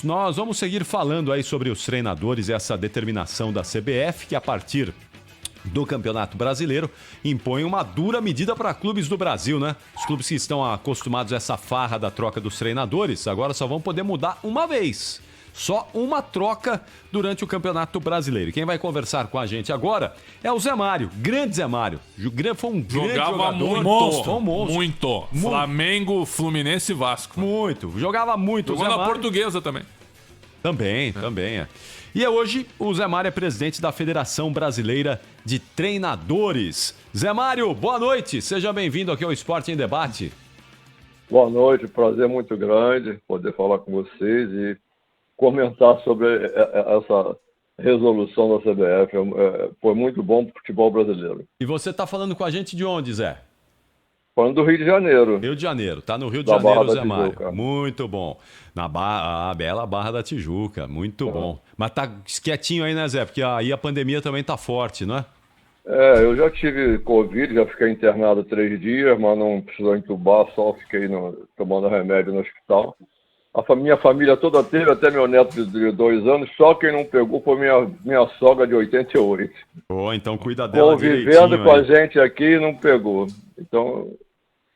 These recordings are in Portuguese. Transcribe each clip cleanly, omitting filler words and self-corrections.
nós vamos seguir falando aí sobre os treinadores e essa determinação da CBF, que a partir do Campeonato Brasileiro impõe uma dura medida para clubes do Brasil, né? Os clubes que estão acostumados a essa farra da troca dos treinadores, agora só vão poder mudar uma vez. Só uma troca durante o Campeonato Brasileiro. Quem vai conversar com a gente agora é o Zé Mário, grande Zé Mário. Foi um grande jogador. Muito. Flamengo, Fluminense e Vasco. Muito. Jogava muito. Jogou na Portuguesa também. Também é. E hoje o Zé Mário é presidente da Federação Brasileira de Treinadores. Zé Mário, boa noite. Seja bem-vindo aqui ao Esporte em Debate. Boa noite, prazer muito grande poder falar com vocês e comentar sobre essa resolução da CBF. Foi muito bom para o futebol brasileiro. E você está falando com a gente de onde, Zé? Falando do Rio de Janeiro. Rio de Janeiro, tá no Rio de Janeiro, Zé Mário. Tijuca. Muito bom. A bela Barra da Tijuca, muito bom. Mas tá quietinho aí, né, Zé? Porque aí a pandemia também tá forte, não é? Eu já tive Covid, já fiquei internado 3 dias, mas não precisou entubar, só fiquei tomando remédio no hospital. Minha família toda teve, até meu neto de 2 anos, só quem não pegou foi minha sogra de 88. Então cuida dela convivendo com a gente aqui, não pegou. Então,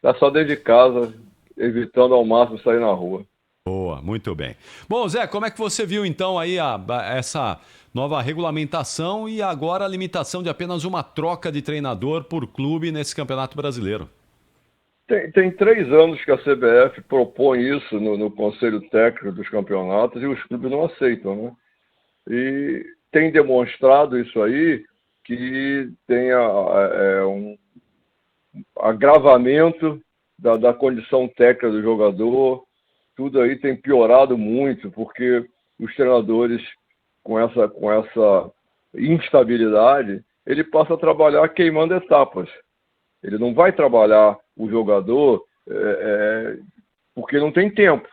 tá só dentro de casa, evitando ao máximo sair na rua. Boa, muito bem. Bom, Zé, como é que você viu então aí essa nova regulamentação e agora a limitação de apenas uma troca de treinador por clube nesse Campeonato Brasileiro? Tem 3 anos que a CBF propõe isso no Conselho Técnico dos Campeonatos e os clubes não aceitam, né? E tem demonstrado isso aí que tem um agravamento da condição técnica do jogador. Tudo aí tem piorado muito, porque os treinadores, com essa instabilidade, ele passa a trabalhar queimando etapas. Ele não vai trabalhar o jogador porque não tem tempo.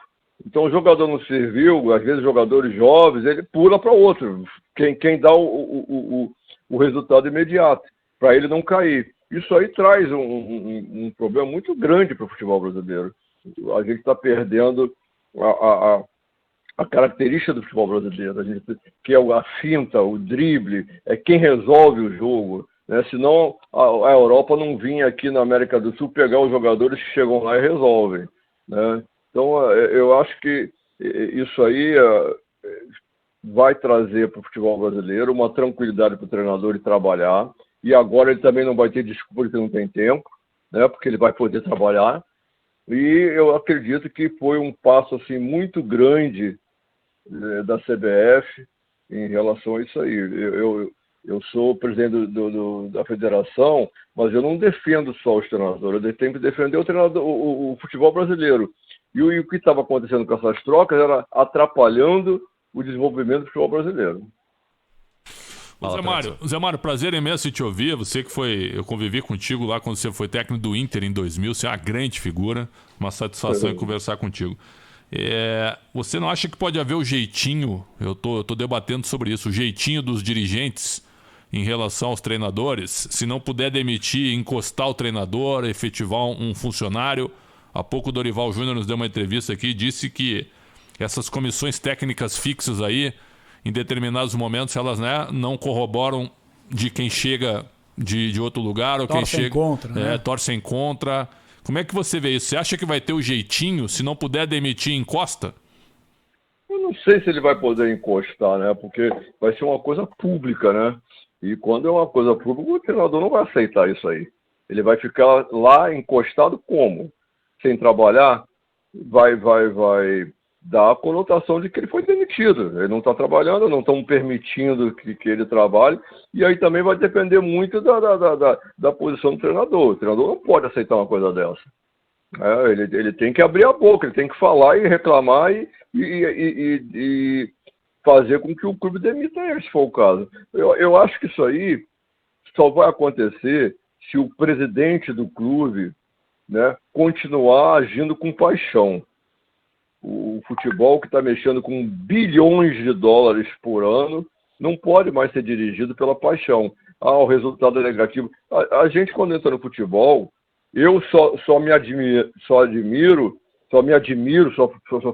Então o jogador não serviu, às vezes jogadores jovens, ele pula para outro, quem dá o resultado imediato, para ele não cair. Isso aí traz um problema muito grande para o futebol brasileiro. A gente está perdendo a característica do futebol brasileiro, que é a finta, o drible, é quem resolve o jogo. Né? Senão a Europa não vinha aqui na América do Sul pegar os jogadores que chegam lá e resolvem. Né? Então eu acho que isso aí vai trazer para o futebol brasileiro uma tranquilidade para o treinador de trabalhar, e agora ele também não vai ter desculpa de que não tem tempo, né? Porque ele vai poder trabalhar, e eu acredito que foi um passo assim, muito grande da CBF em relação a isso aí. Eu sou presidente da federação, mas eu não defendo só os treinadores, eu tenho que defender o futebol brasileiro. E o que estava acontecendo com essas trocas era atrapalhando o desenvolvimento do futebol brasileiro. Zé Mário, prazer imenso em te ouvir. Você que eu convivi contigo lá quando você foi técnico do Inter em 2000, você é uma grande figura, uma satisfação em conversar contigo. Você não acha que pode haver o jeitinho, eu tô debatendo sobre isso, o jeitinho dos dirigentes em relação aos treinadores, se não puder demitir, encostar o treinador, efetivar um funcionário? Há pouco o Dorival Júnior nos deu uma entrevista aqui e disse que essas comissões técnicas fixas aí, em determinados momentos, elas, né, não corroboram de quem chega de outro lugar, ou quem chega contra, né? Torcem contra. Como é que você vê isso? Você acha que vai ter o jeitinho? Se não puder demitir, encosta? Eu não sei se ele vai poder encostar, né? Porque vai ser uma coisa pública, né? E quando é uma coisa pública, o treinador não vai aceitar isso aí. Ele vai ficar lá encostado como? Sem trabalhar? Vai dar a conotação de que ele foi demitido. Ele não está trabalhando, não estão permitindo que ele trabalhe. E aí também vai depender muito da posição do treinador. O treinador não pode aceitar uma coisa dessa. Ele tem que abrir a boca, ele tem que falar e reclamar e fazer com que o clube demita ele, se for o caso. Eu acho que isso aí só vai acontecer se o presidente do clube, né, continuar agindo com paixão. O futebol, que está mexendo com bilhões de dólares por ano, não pode mais ser dirigido pela paixão. O resultado é negativo. A gente, quando entra no futebol, eu só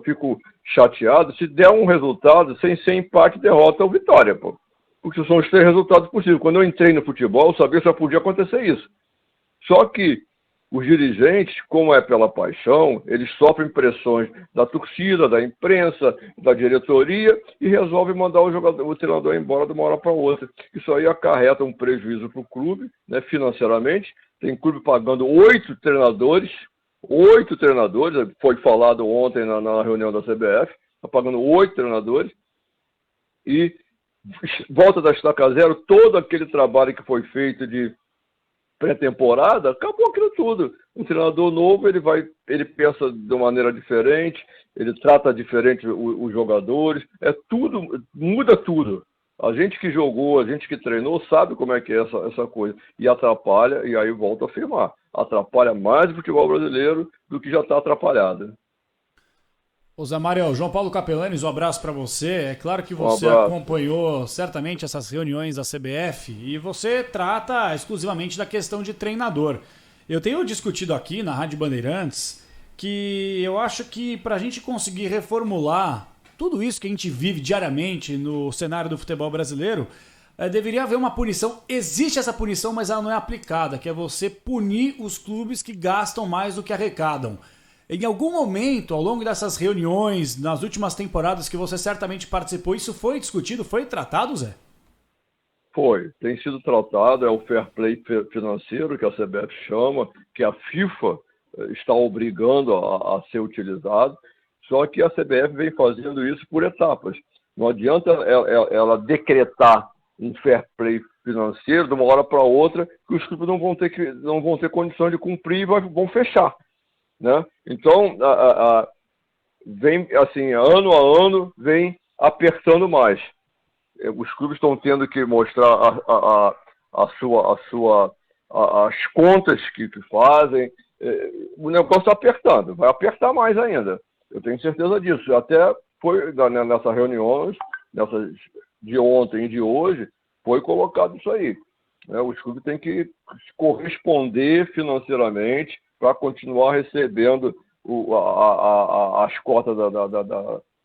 fico chateado se der um resultado sem ser empate, derrota ou vitória, pô. Porque são os 3 resultados possíveis. Quando eu entrei no futebol, eu sabia que só podia acontecer isso. Só que os dirigentes, como é pela paixão, eles sofrem pressões da torcida, da imprensa, da diretoria e resolvem mandar o treinador embora de uma hora para outra. Isso aí acarreta um prejuízo para o clube, né, financeiramente. Tem clube pagando 8 treinadores, foi falado ontem na reunião da CBF, está pagando 8 treinadores e volta da estaca zero, todo aquele trabalho que foi feito de pré-temporada, acabou aquilo tudo. Um treinador novo, ele pensa de uma maneira diferente, ele trata diferente os jogadores, muda tudo. A gente que jogou, a gente que treinou, sabe como é que é essa coisa. E atrapalha, e aí volto a afirmar, atrapalha mais o futebol brasileiro do que já está atrapalhado. Ô Zé Mário, João Paulo Capelanes, um abraço para você. É claro que você acompanhou certamente essas reuniões da CBF e você trata exclusivamente da questão de treinador. Eu tenho discutido aqui na Rádio Bandeirantes que eu acho que para a gente conseguir reformular tudo isso que a gente vive diariamente no cenário do futebol brasileiro, deveria haver uma punição. Existe essa punição, mas ela não é aplicada, que é você punir os clubes que gastam mais do que arrecadam. Em algum momento, ao longo dessas reuniões, nas últimas temporadas que você certamente participou, isso foi discutido, foi tratado, Zé? Foi, tem sido tratado, é o fair play financeiro que a CBF chama, que a FIFA está obrigando a ser utilizado, só que a CBF vem fazendo isso por etapas. Não adianta ela decretar um fair play financeiro de uma hora para outra, que os clubes não vão ter condições de cumprir e vão fechar. Né? Então, vem assim, ano a ano, vem apertando mais. Os clubes estão tendo que mostrar as contas que fazem. O negócio está apertando, vai apertar mais ainda. Eu tenho certeza disso. Até foi nessas reuniões, de ontem e de hoje, foi colocado isso aí. Os clubes têm que corresponder financeiramente para continuar recebendo as cotas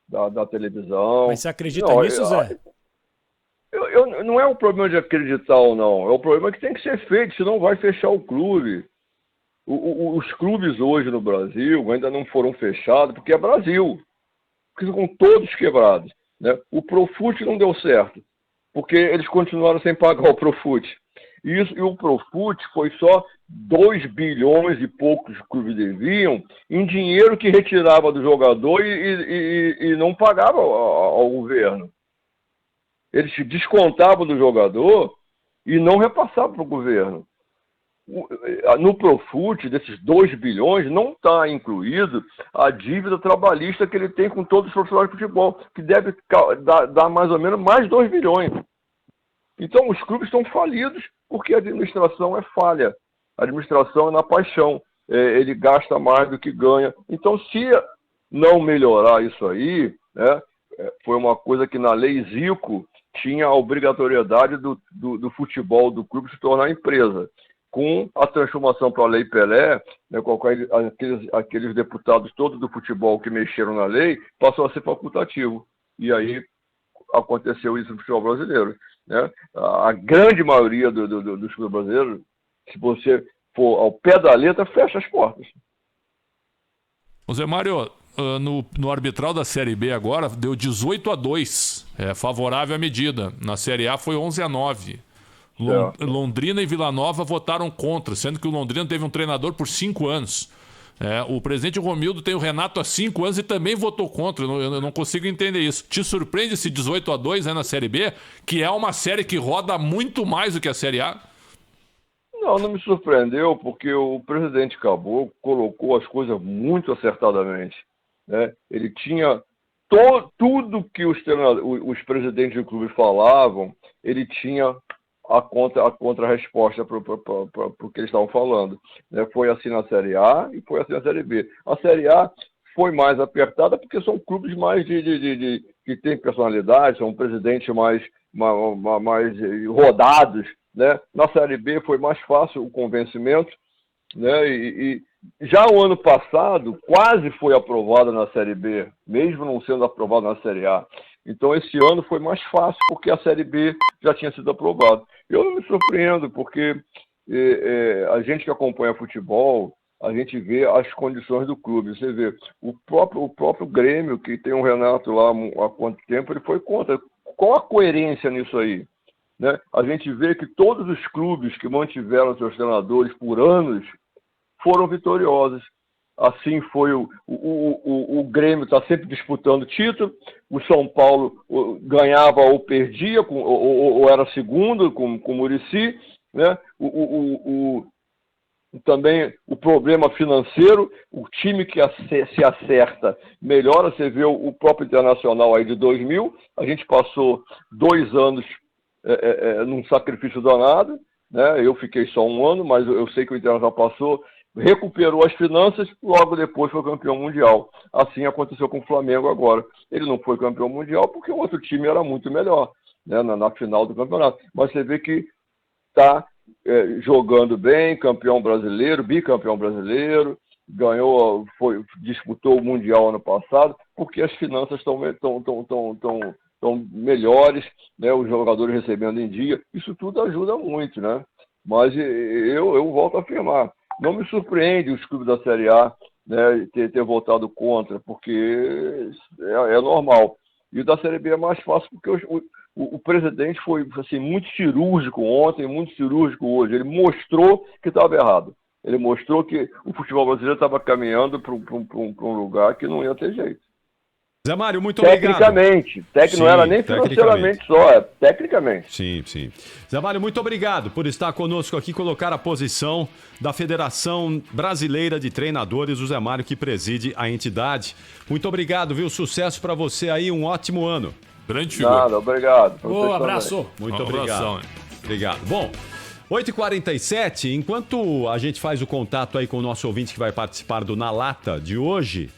da televisão. Mas você acredita nisso, Zé? Não é um problema de acreditar ou não. É o problema que tem que ser feito, senão vai fechar o clube. Os clubes hoje no Brasil ainda não foram fechados porque é Brasil. Porque estão todos quebrados. Né? O Profut não deu certo, porque eles continuaram sem pagar o Profut. E o Profut foi só 2 bilhões e poucos que os clubes deviam em dinheiro que retirava do jogador e não pagava ao governo. Eles descontavam do jogador e não repassavam para o governo. No Profut, desses 2 bilhões, não está incluído a dívida trabalhista que ele tem com todos os profissionais de futebol, que deve dar mais ou menos mais 2 bilhões. Então, os clubes estão falidos porque a administração é falha. A administração é na paixão. Ele gasta mais do que ganha. Então, se não melhorar isso aí, né, foi uma coisa que na lei Zico tinha a obrigatoriedade do futebol, do clube, se tornar empresa. Com a transformação para a Lei Pelé, né, aqueles deputados todos do futebol que mexeram na lei, passou a ser facultativo. E aí aconteceu isso no futebol brasileiro. Né? A grande maioria dos clubes brasileiros, se você for ao pé da letra, fecha as portas. Ô Zé Mário, no arbitral da Série B agora, deu 18-2, favorável à medida. Na Série A foi 11-9. Londrina e Vila Nova votaram contra, sendo que o Londrina teve um treinador por 5 anos. O presidente Romildo tem o Renato há 5 anos e também votou contra. Eu não consigo entender isso. Te surpreende esse 18-2 na Série B, que é uma série que roda muito mais do que a Série A? Não me surpreendeu, porque o presidente Caboclo colocou as coisas muito acertadamente. Né? Ele tinha tudo que os presidentes do clube falavam, ele tinha a contra-resposta para o que eles estavam falando. Né? Foi assim na Série A e foi assim na Série B. A Série A foi mais apertada porque são clubes mais que têm personalidade, são presidentes mais rodados. Né? Na Série B foi mais fácil o convencimento, né? Já o ano passado, quase foi aprovada na Série B, mesmo não sendo aprovada na Série A. Então, esse ano foi mais fácil, porque a Série B já tinha sido aprovada. Eu não me surpreendo, porque a gente que acompanha futebol, a gente vê as condições do clube. Você vê, o próprio Grêmio, que tem um Renato lá há quanto tempo, ele foi contra. Qual a coerência nisso aí? Né? A gente vê que todos os clubes que mantiveram seus treinadores por anos foram vitoriosos. Assim foi o Grêmio, está sempre disputando título, o São Paulo ganhava ou perdia, ou era segundo com o Muricy, né? Também o problema financeiro, o time que se acerta melhora. Você vê o próprio Internacional aí de 2000, a gente passou 2 anos num sacrifício danado, né? Eu fiquei só 1 ano, mas eu sei que o Internacional passou, recuperou as finanças, logo depois foi campeão mundial. Assim aconteceu com o Flamengo agora. Ele não foi campeão mundial porque o outro time era muito melhor, né, na final do campeonato. Mas você vê que está jogando bem, campeão brasileiro, bicampeão brasileiro, ganhou, disputou o Mundial ano passado, porque as finanças estão melhores, né, os jogadores recebendo em dia. Isso tudo ajuda muito, né? Mas eu volto a afirmar, não me surpreende os clubes da Série A, né, ter votado contra, porque é normal. E o da Série B é mais fácil, porque o presidente foi assim, muito cirúrgico ontem, muito cirúrgico hoje. Ele mostrou que estava errado. Ele mostrou que o futebol brasileiro estava caminhando para um lugar que não ia ter jeito. Zé Mário, muito obrigado. Tecnicamente. Não era nem financeiramente só, tecnicamente. Sim, sim. Zé Mário, muito obrigado por estar conosco aqui, colocar a posição da Federação Brasileira de Treinadores, o Zé Mário, que preside a entidade. Muito obrigado, viu? Sucesso para você aí, um ótimo ano. Grande figura. Nada, obrigado. Um abraço. Muito obrigado. Obrigado. Bom, 8h47, enquanto a gente faz o contato aí com o nosso ouvinte que vai participar do Na Lata de hoje,